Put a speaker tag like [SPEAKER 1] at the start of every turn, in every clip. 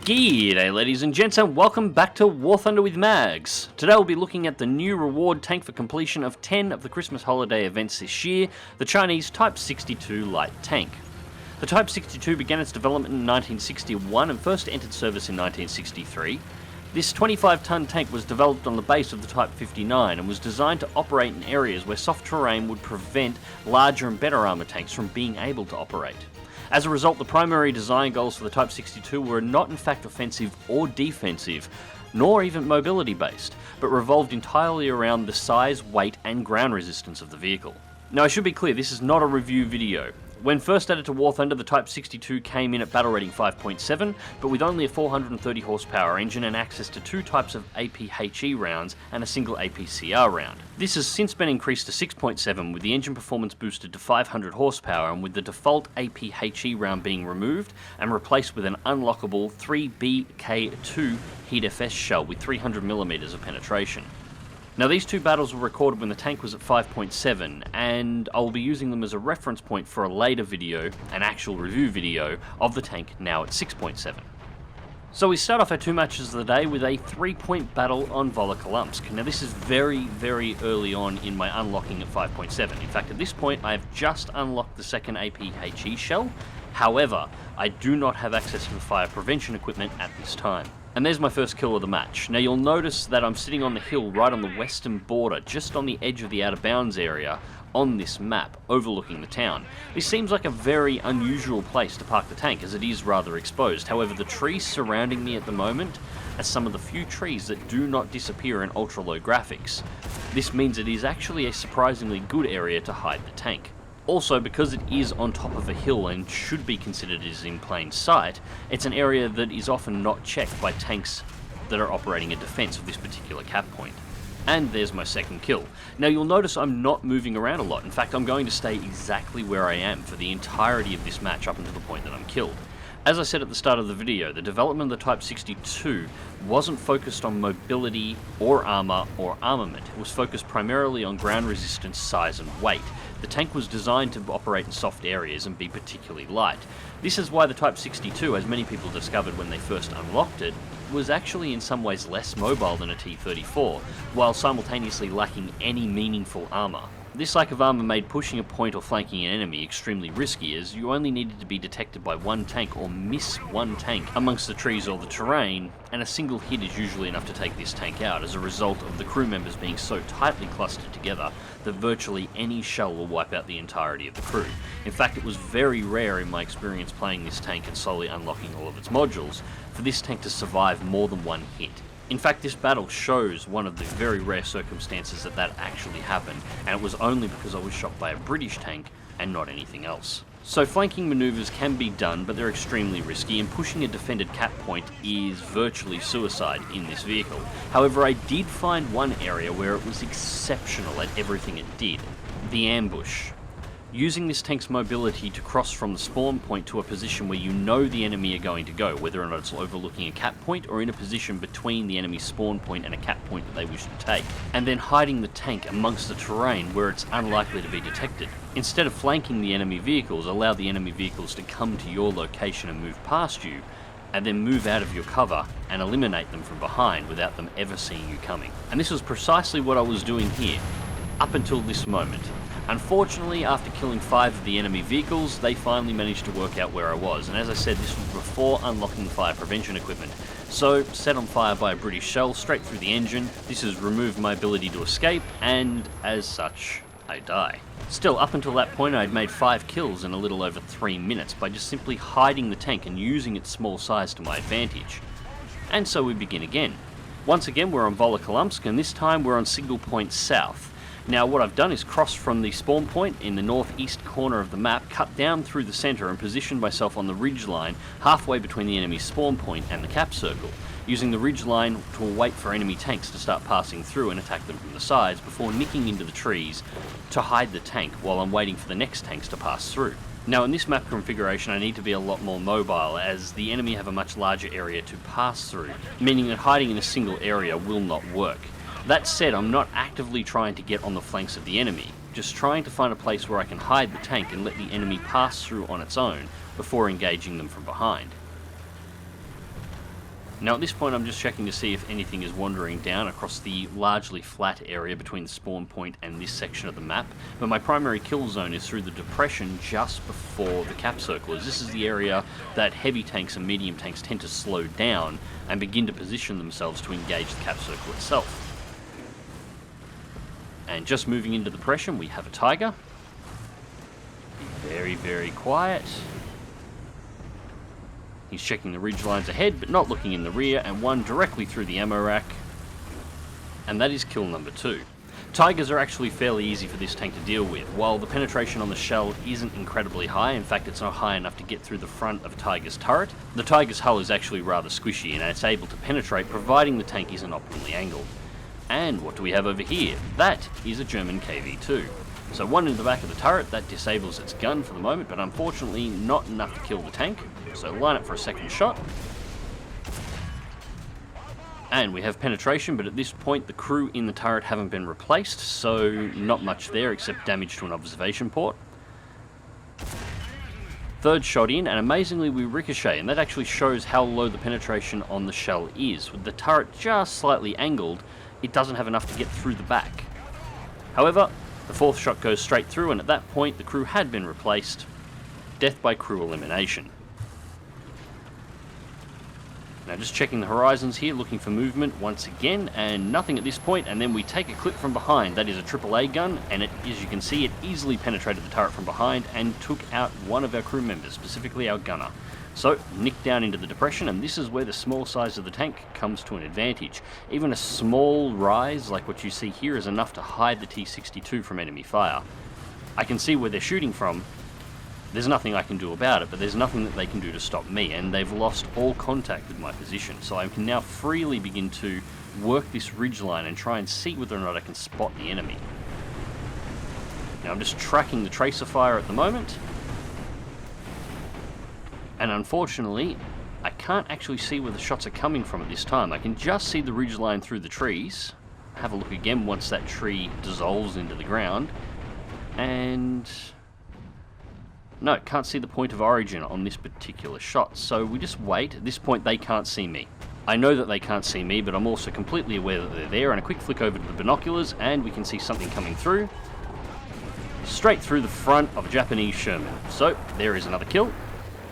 [SPEAKER 1] G'day ladies and gents, and welcome back to War Thunder with Mags. Today we'll be looking at the new reward tank for completion of 10 of the Christmas holiday events this year, the Chinese Type 62 light tank. The Type 62 began its development in 1961 and first entered service in 1963. This 25-ton tank was developed on the base of the Type 59 and was designed to operate in areas where soft terrain would prevent larger and better armour tanks from being able to operate. As a result, the primary design goals for the Type 62 were not in fact offensive or defensive, nor even mobility based, but revolved entirely around the size, weight and ground resistance of the vehicle. Now I should be clear, this is not a review video. When first added to War Thunder, the Type 62 came in at battle rating 5.7, but with only a 430 horsepower engine and access to two types of APHE rounds and a single APCR round. This has since been increased to 6.7 with the engine performance boosted to 500 horsepower and with the default APHE round being removed and replaced with an unlockable 3BK2 HEATFS shell with 300mm of penetration. Now these two battles were recorded when the tank was at 5.7, and I'll be using them as a reference point for a later video, an actual review video, of the tank now at 6.7. So we start off our two matches of the day with a 3-point battle on Volokolomsk. Now this is very early on in my unlocking at 5.7. In fact, at this point I have just unlocked the second APHE shell. However, I do not have access to the fire prevention equipment at this time. And there's my first kill of the match. Now you'll notice that I'm sitting on the hill right on the western border, just on the edge of the out of bounds area on this map, overlooking the town. This seems like a very unusual place to park the tank, as it is rather exposed. However, the trees surrounding me at the moment are some of the few trees that do not disappear in ultra low graphics. This means it is actually a surprisingly good area to hide the tank. Also, because it is on top of a hill and should be considered as in plain sight, it's an area that is often not checked by tanks that are operating a defense of this particular cap point. And there's my second kill. Now you'll notice I'm not moving around a lot. In fact, I'm going to stay exactly where I am for the entirety of this match up until the point that I'm killed. As I said at the start of the video, the development of the Type 62 wasn't focused on mobility or armour or armament. It was focused primarily on ground resistance, size and weight. The tank was designed to operate in soft areas and be particularly light. This is why the Type 62, as many people discovered when they first unlocked it, was actually in some ways less mobile than a T-34, while simultaneously lacking any meaningful armour. This lack of armour made pushing a point or flanking an enemy extremely risky, as you only needed to be detected by one tank or miss one tank amongst the trees or the terrain, and a single hit is usually enough to take this tank out as a result of the crew members being so tightly clustered together that virtually any shell will wipe out the entirety of the crew. In fact, it was very rare in my experience playing this tank and slowly unlocking all of its modules for this tank to survive more than one hit. In fact, this battle shows one of the very rare circumstances that actually happened, and it was only because I was shot by a British tank and not anything else. So flanking maneuvers can be done, but they're extremely risky, and pushing a defended cap point is virtually suicide in this vehicle. However, I did find one area where it was exceptional at everything it did: the ambush. Using this tank's mobility to cross from the spawn point to a position where you know the enemy are going to go, whether or not it's overlooking a cap point or in a position between the enemy's spawn point and a cap point that they wish to take, and then hiding the tank amongst the terrain where it's unlikely to be detected. Instead of flanking the enemy vehicles, allow the enemy vehicles to come to your location and move past you, and then move out of your cover and eliminate them from behind without them ever seeing you coming. And this was precisely what I was doing here, up until this moment. Unfortunately, after killing 5 of the enemy vehicles, they finally managed to work out where I was, and as I said, this was before unlocking the fire prevention equipment. So, set on fire by a British shell straight through the engine, this has removed my ability to escape, and as such, I die. Still, up until that point I had made 5 kills in a little over 3 minutes by just simply hiding the tank and using its small size to my advantage. And so we begin again. Once again we're on Volokolomsk, and this time we're on Single Point South. Now what I've done is cross from the spawn point in the northeast corner of the map, cut down through the centre and positioned myself on the ridge line halfway between the enemy's spawn point and the cap circle, using the ridge line to wait for enemy tanks to start passing through and attack them from the sides before nicking into the trees to hide the tank while I'm waiting for the next tanks to pass through. Now in this map configuration I need to be a lot more mobile, as the enemy have a much larger area to pass through, meaning that hiding in a single area will not work. That said, I'm not actively trying to get on the flanks of the enemy, just trying to find a place where I can hide the tank and let the enemy pass through on its own before engaging them from behind. Now at this point I'm just checking to see if anything is wandering down across the largely flat area between the spawn point and this section of the map, but my primary kill zone is through the depression just before the cap circle, as this is the area that heavy tanks and medium tanks tend to slow down and begin to position themselves to engage the cap circle itself. And just moving into the depression we have a Tiger. Be very, very quiet. He's checking the ridge lines ahead, but not looking in the rear, and one directly through the ammo rack. And that is kill number 2. Tigers are actually fairly easy for this tank to deal with. While the penetration on the shell isn't incredibly high, in fact it's not high enough to get through the front of Tiger's turret, the Tiger's hull is actually rather squishy and it's able to penetrate providing the tank isn't optimally angled. And what do we have over here? That is a German KV-2. So one in the back of the turret, that disables its gun for the moment, but unfortunately not enough to kill the tank. So line up for a second shot. And we have penetration, but at this point the crew in the turret haven't been replaced, so not much there except damage to an observation port. Third shot in, and amazingly we ricochet, and that actually shows how low the penetration on the shell is. With the turret just slightly angled, it doesn't have enough to get through the back. However, the fourth shot goes straight through, and at that point the crew had been replaced. Death by crew elimination. Now just checking the horizons here, looking for movement once again, and nothing at this point, and then we take a clip from behind. That is a AAA gun, and it, as you can see, it easily penetrated the turret from behind and took out one of our crew members, specifically our gunner. So, nicked down into the depression, and this is where the small size of the tank comes to an advantage. Even a small rise, like what you see here, is enough to hide the T-62 from enemy fire. I can see where they're shooting from. There's nothing I can do about it, but there's nothing that they can do to stop me, and they've lost all contact with my position. So I can now freely begin to work this ridgeline and try and see whether or not I can spot the enemy. Now I'm just tracking the tracer fire at the moment. And unfortunately, I can't actually see where the shots are coming from at this time. I can just see the ridgeline through the trees. Have a look again once that tree dissolves into the ground. And no, can't see the point of origin on this particular shot. So we just wait. At this point, they can't see me. I know that they can't see me, but I'm also completely aware that they're there. And a quick flick over to the binoculars, and we can see something coming through. Straight through the front of a Japanese Sherman. So there is another kill.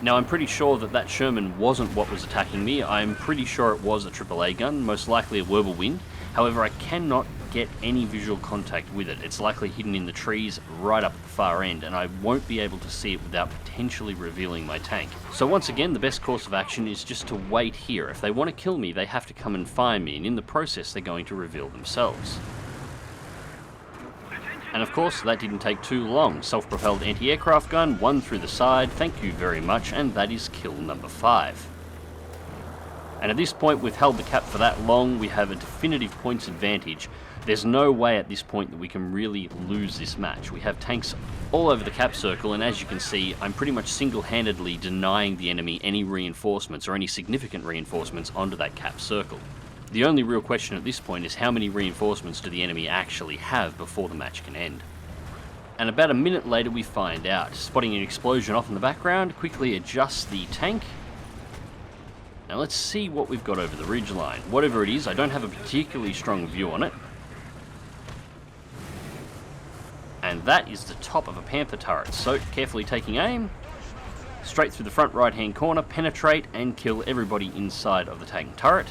[SPEAKER 1] Now I'm pretty sure that that Sherman wasn't what was attacking me. I'm pretty sure it was a AAA gun, most likely a Whirlwind. However, I cannot get any visual contact with it. It's likely hidden in the trees right up at the far end, and I won't be able to see it without potentially revealing my tank. So once again, the best course of action is just to wait here. If they want to kill me, they have to come and find me, and in the process they're going to reveal themselves. And of course, that didn't take too long. Self-propelled anti-aircraft gun, one through the side, thank you very much, and that is kill number 5. And at this point, we've held the cap for that long, we have a definitive points advantage. There's no way at this point that we can really lose this match. We have tanks all over the cap circle, and as you can see, I'm pretty much single-handedly denying the enemy any reinforcements or any significant reinforcements onto that cap circle. The only real question at this point is how many reinforcements do the enemy actually have before the match can end. And about a minute later we find out. Spotting an explosion off in the background, quickly adjust the tank. Now let's see what we've got over the ridgeline. Whatever it is, I don't have a particularly strong view on it. And that is the top of a Panther turret, so carefully taking aim. Straight through the front right hand corner, penetrate and kill everybody inside of the tank turret.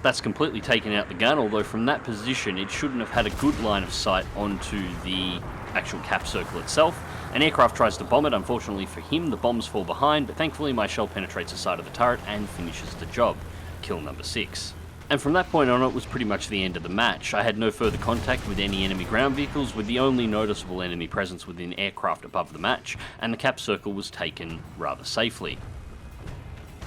[SPEAKER 1] That's completely taken out the gun, although from that position it shouldn't have had a good line of sight onto the actual cap circle itself. An aircraft tries to bomb it. Unfortunately for him, the bombs fall behind, but thankfully my shell penetrates the side of the turret and finishes the job. Kill number 6. And from that point on, it was pretty much the end of the match. I had no further contact with any enemy ground vehicles, with the only noticeable enemy presence within aircraft above the match, and the cap circle was taken rather safely.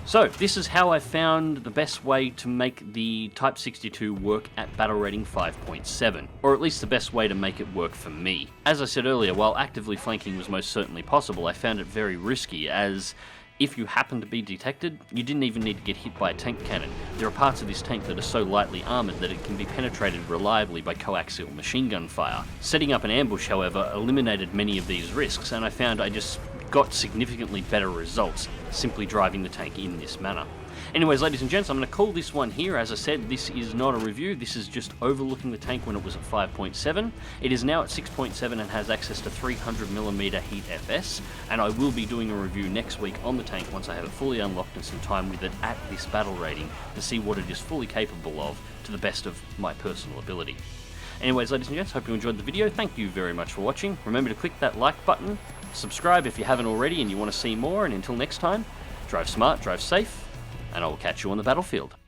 [SPEAKER 1] So, this is how I found the best way to make the Type 62 work at battle rating 5.7, or at least the best way to make it work for me. As I said earlier, while actively flanking was most certainly possible, I found it very risky, as if you happen to be detected, you didn't even need to get hit by a tank cannon. There are parts of this tank that are so lightly armoured that it can be penetrated reliably by coaxial machine gun fire. Setting up an ambush, however, eliminated many of these risks, and I found I just got significantly better results simply driving the tank in this manner. Anyways, ladies and gents, I'm going to call this one here. As I said, this is not a review. This is just overlooking the tank when it was at 5.7. It is now at 6.7 and has access to 300mm HEATFS, and I will be doing a review next week on the tank once I have it fully unlocked and some time with it at this battle rating to see what it is fully capable of to the best of my personal ability. Anyways, ladies and gents, hope you enjoyed the video. Thank you very much for watching. Remember to click that like button, subscribe if you haven't already and you want to see more, and until next time, drive smart, drive safe, and I will catch you on the battlefield.